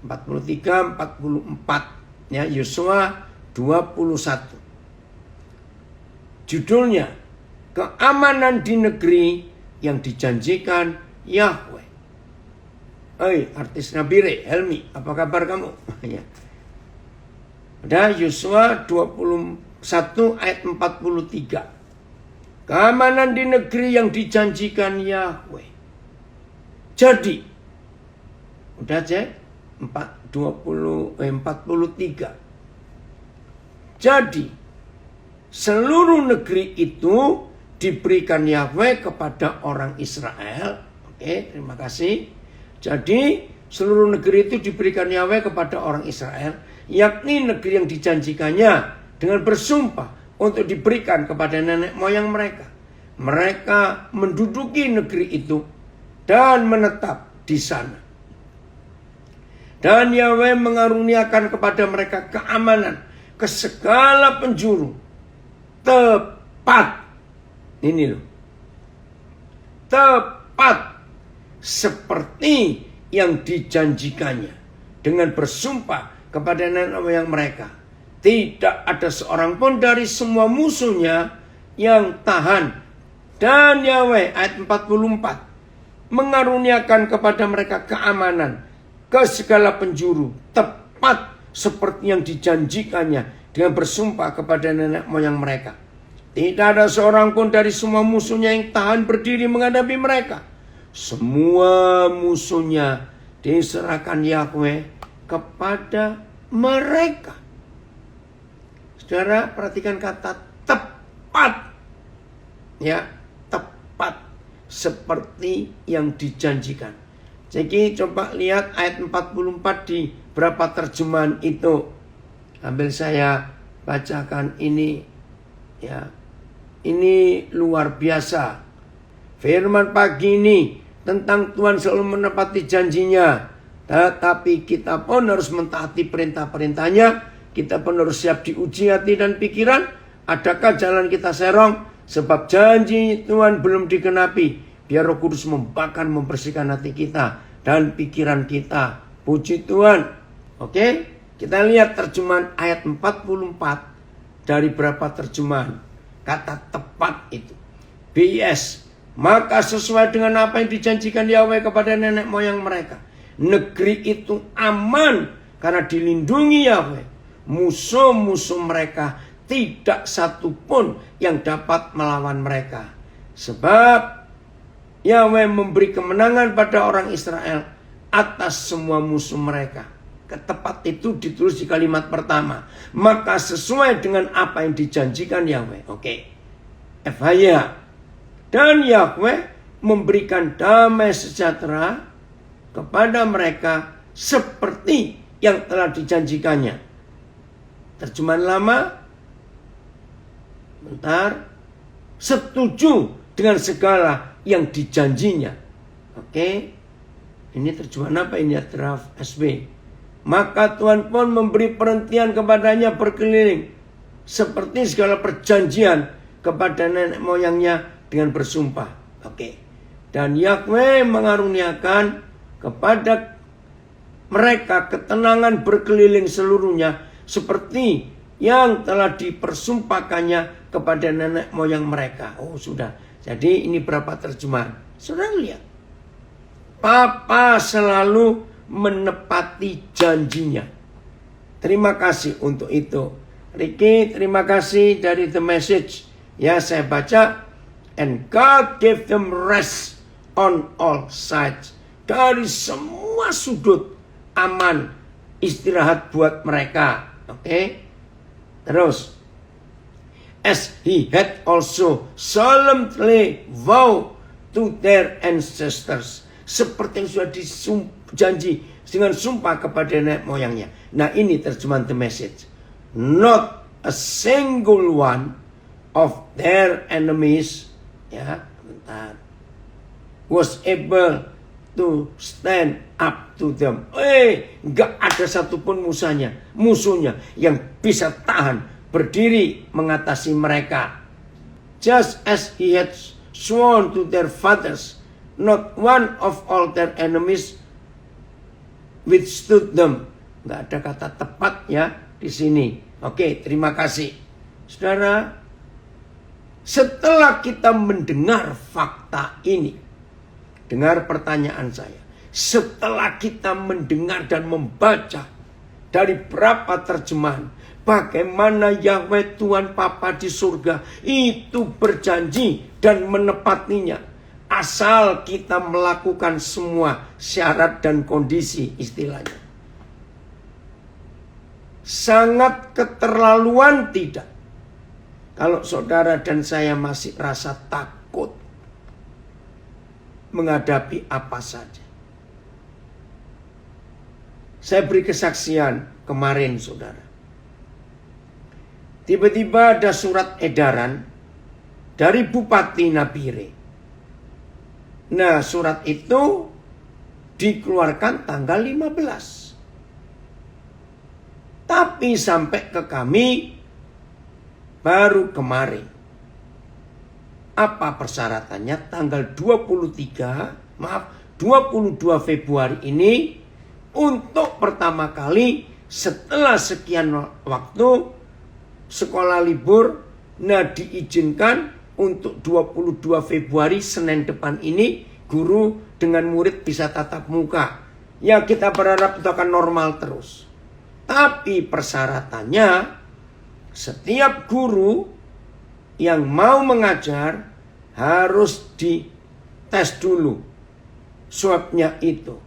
43-44. Ya, Yosua 21. Judulnya, keamanan di negeri yang dijanjikan Yahweh. Hei, artis Nabire, Helmi, apa kabar kamu? Ya. Ada Yosua 21 ayat 43. Keamanan di negeri yang dijanjikan Yahweh. Jadi, udah cek 43. Jadi, seluruh negeri itu diberikan Yahweh kepada orang Israel. Oke, terima kasih. Jadi, seluruh negeri itu diberikan Yahweh kepada orang Israel, yakni negeri yang dijanjikannya dengan bersumpah untuk diberikan kepada nenek moyang mereka. Mereka menduduki negeri itu dan menetap di sana. Dan Yahweh mengaruniakan kepada mereka keamanan ke segala penjuru. Tepat. Ini loh. Tepat. Seperti yang dijanjikannya. Dengan bersumpah kepada nenek moyang mereka. Tidak ada seorang pun dari semua musuhnya yang tahan. Dan Yahweh ayat 44. Mengaruniakan kepada mereka keamanan ke segala penjuru, tepat seperti yang dijanjikannya dengan bersumpah kepada nenek moyang mereka. Tidak ada seorang pun dari semua musuhnya yang tahan berdiri menghadapi mereka. Semua musuhnya diserahkan Yahweh kepada mereka. Saudara, perhatikan kata tepat. Ya, tepat seperti yang dijanjikan. Jadi coba lihat ayat 44 di berapa terjemahan itu. Ambil saya bacakan ini. Ya, ini luar biasa. Firman pagi ini tentang Tuhan selalu menepati janjinya. Tetapi kita pun harus mentaati perintah-perintahnya. Kita pun harus siap diuji hati dan pikiran. Adakah jalan kita serong? Sebab janji Tuhan belum digenapi. Biar Roh Kudus membakar, membersihkan hati kita dan pikiran kita. Puji Tuhan. Oke, kita lihat terjemahan ayat 44 dari berapa terjemahan. Kata tepat itu. BS. Maka sesuai dengan apa yang dijanjikan Yahweh kepada nenek moyang mereka. Negeri itu aman karena dilindungi Yahweh. Musuh-musuh mereka tidak satu pun yang dapat melawan mereka. Sebab Yahweh memberi kemenangan pada orang Israel atas semua musuh mereka. Ketepat itu ditulis di kalimat pertama. Maka sesuai dengan apa yang dijanjikan Yahweh. Oke. FHY. Dan Yahweh memberikan damai sejahtera kepada mereka seperti yang telah dijanjikannya. Terjemahan lama. Bentar. Setuju dengan segala yang dijanjinya. Oke. Ini terjemahan apa ini ya? Draft SB. Maka Tuhan pun memberi perhentian kepadanya berkeliling. Seperti segala perjanjian kepada nenek moyangnya dengan bersumpah. Oke. Dan Yahweh mengaruniakan kepada mereka ketenangan berkeliling seluruhnya. Seperti yang telah dipersumpahkannya kepada nenek moyang mereka. Oh sudah. Jadi ini berapa terjemahan. Saudara lihat. Papa selalu menepati janjinya. Terima kasih untuk itu. Ricky, terima kasih dari The Message. Ya, saya baca. And God gave them rest on all sides. Dari semua sudut aman. Istirahat buat mereka. Oke. Terus. As he had also solemnly vowed to their ancestors. Seperti yang sudah dijanji dengan sumpah kepada nenek moyangnya. Nah ini terjemahan The Message. Not a single one of their enemies, ya, bentar, was able to stand up to them. Gak ada satupun musuhnya yang bisa tahan berdiri mengatasi mereka. Just as he had sworn to their fathers, not one of all their enemies withstood them. Nggak ada kata tepat ya di sini. Oke, terima kasih. Saudara, setelah kita mendengar fakta ini, dengar pertanyaan saya. Setelah kita mendengar dan membaca dari berapa terjemahan, bagaimana Yahweh Tuhan Bapa di surga itu berjanji dan menepatinya, asal kita melakukan semua syarat dan kondisi istilahnya. Sangat keterlaluan tidak? Kalau saudara dan saya masih rasa takut menghadapi apa saja. Saya beri kesaksian kemarin, saudara. Tiba-tiba ada surat edaran dari Bupati Nabire. Nah, surat itu dikeluarkan tanggal 15. Tapi sampai ke kami baru kemarin. Apa persyaratannya? Tanggal 22 Februari ini, untuk pertama kali setelah sekian waktu sekolah libur, nah diizinkan untuk 22 Februari Senin depan ini guru dengan murid bisa tatap muka. Ya, kita berharap itu akan normal terus. Tapi persyaratannya, setiap guru yang mau mengajar harus dites dulu swabnya itu.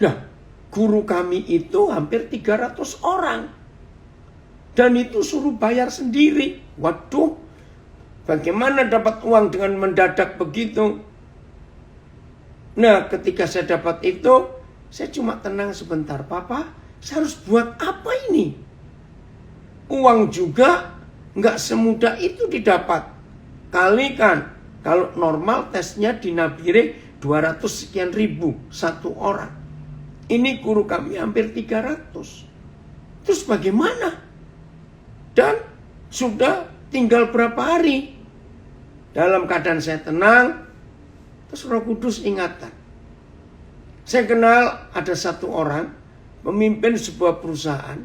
Nah, guru kami itu hampir 300 orang. Dan itu suruh bayar sendiri. Waduh, bagaimana dapat uang dengan mendadak begitu? Nah, ketika saya dapat itu, saya cuma tenang sebentar. Papa, saya harus buat apa ini? Uang juga nggak semudah itu didapat. Kalikan, kalau normal tesnya di Nabire 200 sekian ribu satu orang. Ini guru kami hampir 300. Terus bagaimana? Dan sudah tinggal berapa hari? Dalam keadaan saya tenang, terus Roh Kudus ingatkan. Saya kenal ada satu orang memimpin sebuah perusahaan.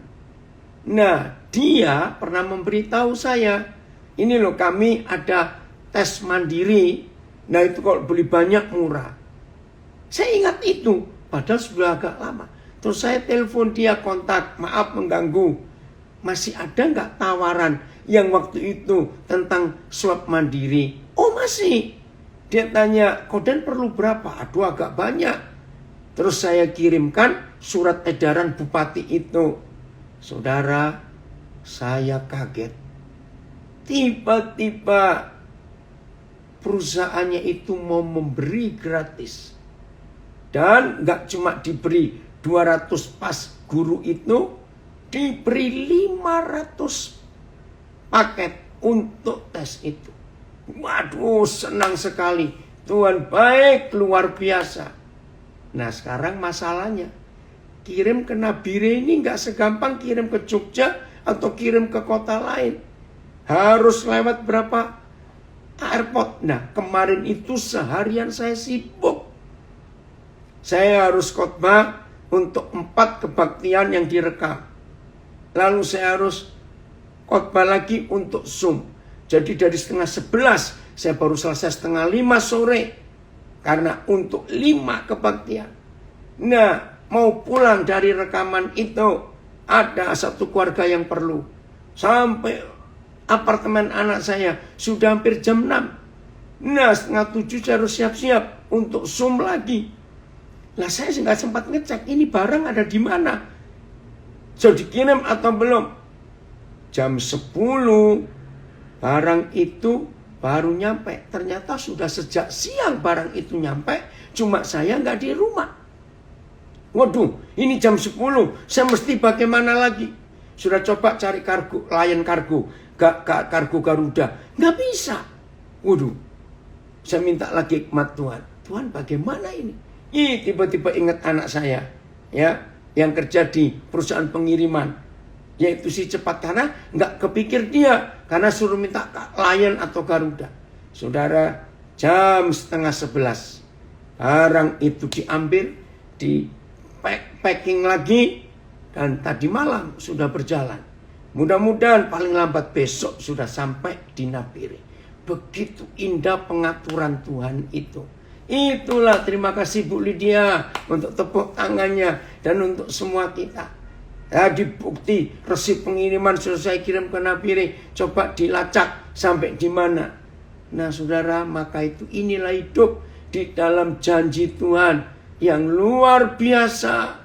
Nah, dia pernah memberitahu saya, ini loh kami ada tes mandiri. Nah, itu kalau beli banyak murah. Saya ingat itu, padahal sudah agak lama. Terus saya telepon dia, kontak, maaf mengganggu. Masih ada nggak tawaran yang waktu itu tentang swab mandiri? Oh masih. Dia tanya, Koden perlu berapa? Aduh agak banyak. Terus saya kirimkan surat edaran bupati itu. Saudara, saya kaget. Tiba-tiba perusahaannya itu mau memberi gratis. Dan nggak cuma diberi 200 pas guru itu, diberi 500 paket untuk tes itu. Waduh, senang sekali. Tuhan baik, luar biasa. Nah, sekarang masalahnya, kirim ke Nabire ini nggak segampang kirim ke Jogja atau kirim ke kota lain. Harus lewat berapa airport. Nah, kemarin itu seharian saya sibuk. Saya harus khotbah untuk 4 kebaktian yang direkam. Lalu saya harus khotbah lagi untuk Zoom. Jadi dari 10:30 saya baru selesai 4:30 sore. Karena untuk 5 kebaktian. Nah, mau pulang dari rekaman itu, ada satu keluarga yang perlu. Sampai apartemen anak saya sudah hampir jam 6. Nah, 6:30 saya harus siap-siap untuk Zoom lagi. Lah saya nggak sempat ngecek ini barang ada di mana. Sudah dikirim atau belum? Jam 10 barang itu baru nyampe. Ternyata sudah sejak siang barang itu nyampe. Cuma saya nggak di rumah. Waduh, ini jam 10. Saya mesti bagaimana lagi? Sudah coba cari kargo, Lion Kargo, kargo Garuda. Nggak bisa. Waduh, saya minta lagi hikmat Tuhan. Tuhan bagaimana ini? Tiba-tiba ingat anak saya. Ya, yang kerja di perusahaan pengiriman, yaitu si cepat, karena nggak kepikir dia, karena suruh minta Lion atau Garuda. Saudara, jam 10:30 barang itu diambil, di packing lagi, dan tadi malam sudah berjalan. Mudah-mudahan paling lambat besok sudah sampai di Nabire. Begitu indah pengaturan Tuhan itu. Itulah terima kasih Bu Lydia untuk tepuk tangannya dan untuk semua kita. Tadi bukti resip pengiriman sudah saya kirim ke Nabire. Coba dilacak sampai di mana. Nah saudara, maka itu inilah hidup di dalam janji Tuhan yang luar biasa.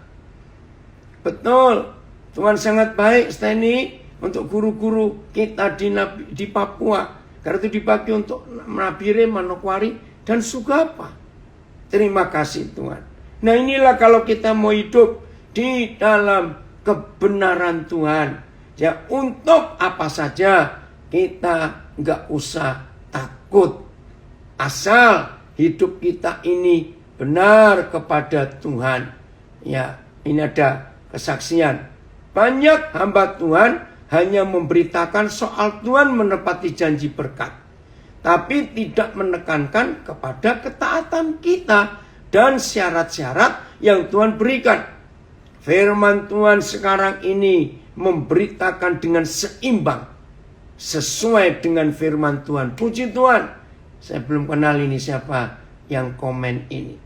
Betul, Tuhan sangat baik Steny untuk guru-guru kita di Papua. Karena itu dipakai untuk Nabire, Manokwari, dan Sugapa. Terima kasih Tuhan. Nah inilah kalau kita mau hidup di dalam kebenaran Tuhan. Ya untuk apa saja kita nggak usah takut. Asal hidup kita ini benar kepada Tuhan. Ya ini ada kesaksian. Banyak hamba Tuhan hanya memberitakan soal Tuhan menepati janji berkat. Tapi tidak menekankan kepada ketaatan kita dan syarat-syarat yang Tuhan berikan. Firman Tuhan sekarang ini memberitakan dengan seimbang. Sesuai dengan firman Tuhan. Puji Tuhan. Saya belum kenal ini siapa yang komen ini.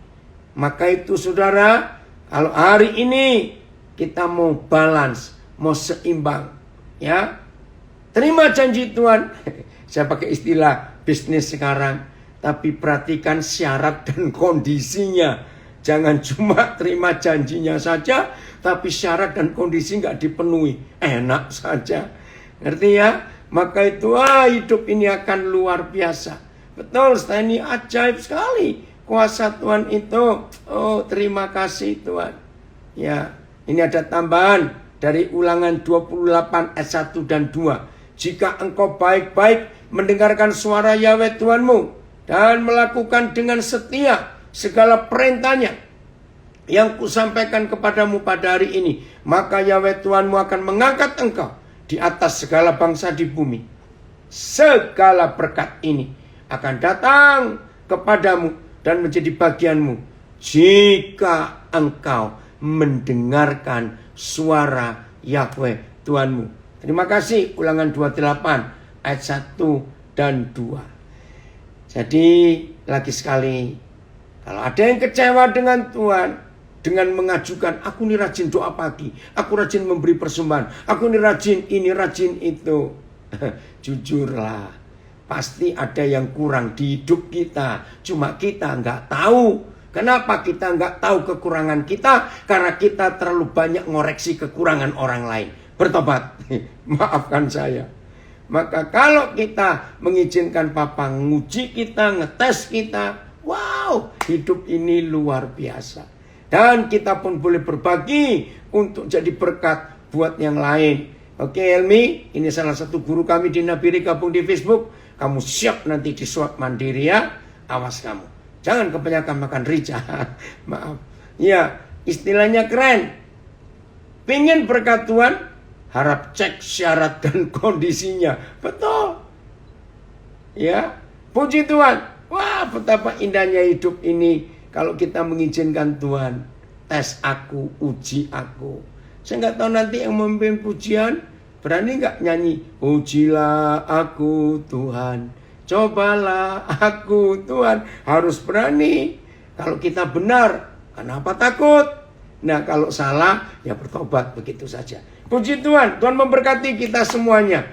Maka itu saudara, kalau hari ini kita mau balance, mau seimbang. Ya, terima janji Tuhan. Saya pakai istilah bisnis sekarang, tapi perhatikan syarat dan kondisinya. Jangan cuma terima janjinya saja, tapi syarat dan kondisi nggak dipenuhi. Enak saja, ngerti ya? Maka itu hidup ini akan luar biasa. Betul, Steny, ajaib sekali kuasa Tuhan itu. Oh, terima kasih Tuhan. Ya, ini ada tambahan dari Ulangan 28 ayat 1 dan 2. Jika engkau baik-baik mendengarkan suara Yahweh Tuhanmu dan melakukan dengan setia segala perintahnya yang kusampaikan kepadamu pada hari ini, maka Yahweh Tuhanmu akan mengangkat engkau di atas segala bangsa di bumi. Segala berkat ini akan datang kepadamu dan menjadi bagianmu jika engkau mendengarkan suara Yahweh Tuhanmu. Terima kasih. Ulangan 28 ayat 1 dan 2. Jadi lagi sekali, kalau ada yang kecewa dengan Tuhan, dengan mengajukan, aku ini rajin doa pagi, aku rajin memberi persembahan, aku ini rajin ini, rajin itu. Jujurlah, pasti ada yang kurang di hidup kita. Cuma kita nggak tahu. Kenapa kita nggak tahu kekurangan kita? Karena kita terlalu banyak ngoreksi kekurangan orang lain. Bertobat, maafkan saya. Maka kalau kita mengizinkan Papa nguji kita, ngetes kita, wow, hidup ini luar biasa. Dan kita pun boleh berbagi untuk jadi berkat buat yang lain. Oke Elmi, ini salah satu guru kami di Nabire, gabung di Facebook. Kamu siap nanti di swab mandiri ya, awas kamu. Jangan kebanyakan makan rica. Maaf. Ya, istilahnya keren. Pengen berkat Tuhan, harap cek syarat dan kondisinya. Betul. Ya, puji Tuhan. Wah, betapa indahnya hidup ini kalau kita mengizinkan Tuhan tes aku, uji aku. Saya nggak tahu nanti yang memimpin pujian berani nggak nyanyi ujilah aku Tuhan, cobalah aku Tuhan. Harus berani. Kalau kita benar, kenapa takut? Nah, kalau salah ya bertobat, begitu saja. Puji Tuhan, Tuhan memberkati kita semuanya.